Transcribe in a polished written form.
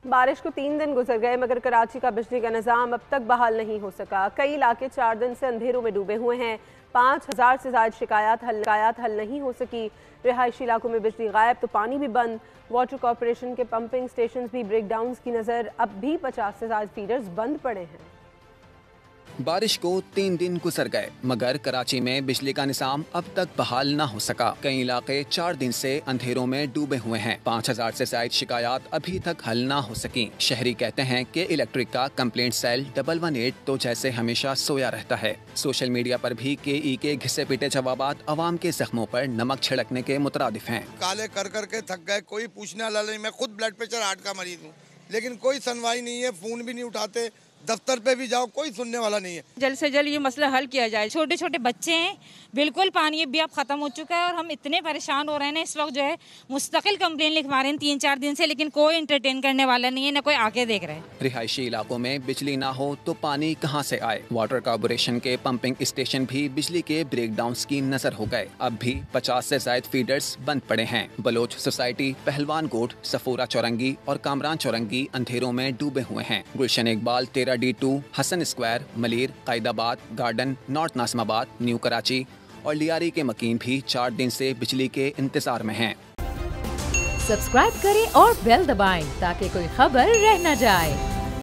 बारिश को 3 दिन गुजर गए मगर कराची का बिजली का निज़ाम अब तक बहाल नहीं हो सका। कई इलाके 4 दिन से अंधेरों में डूबे हुए हैं। 5000 से ज़ायद शिकायत हल नहीं हो सकी। रिहायशी इलाकों में बिजली गायब तो पानी भी बंद। वाटर कॉरपोरेशन के पंपिंग स्टेशन भी ब्रेकडाउन की नज़र। अब भी 50 से ज़ायद फीडर्स बंद पड़े हैं। बारिश को 3 दिन गुजर गए मगर कराची में बिजली का निज़ाम अब तक बहाल न हो सका। कई इलाके 4 दिन से अंधेरों में डूबे हुए हैं। 5000 से ज्यादा शिकायत अभी तक हल न हो सकी। शहरी कहते हैं कि इलेक्ट्रिक का कंप्लेंट सेल 118 तो जैसे हमेशा सोया रहता है। सोशल मीडिया पर भी KE के घिसे पीटे जवाबात अवाम के जख्मों पर नमक छिड़कने के मुतरादिफ हैं। काले कर के थक गए, कोई पूछने वाला नहीं। मैं खुद ब्लड प्रेशर हार्ट का मरीज हूँ, लेकिन कोई सुनवाई नहीं है। फोन भी नहीं उठाते, दफ्तर पे भी जाओ कोई सुनने वाला नहीं है। जल्द से जल्द ये मसला हल किया जाए। छोटे छोटे बच्चे हैं, बिल्कुल पानी भी अब खत्म हो चुका है और हम इतने परेशान हो रहे हैं ना। इस वक्त जो है मुस्तकिल कंप्लेन लिखवा रहे हैं 3-4 दिन से, लेकिन कोई एंटरटेन करने वाला नहीं है, ना कोई आके देख रहे हैं। रिहायशी इलाकों में बिजली ना हो तो पानी कहां से आए। वाटर कॉरपोरेशन के पंपिंग स्टेशन भी बिजली के ब्रेकडाउन की नजर हो गए। अब भी 50 से ज्यादा फीडर्स बंद पड़े हैं। बलोच सोसाइटी, पहलवान कोट, सफूरा चौरंगी और कामरान चौरंगी अंधेरों में डूबे हुए हैं। Gulshan Iqbal 13D2, Hasan square, Malir, Qaidabad garden, north Nazimabad, new Karachi और लियारी के मकीन भी 4 दिन से बिजली के इंतजार में हैं। सब्सक्राइब करें और बेल दबाएं ताकि कोई खबर रह न जाए।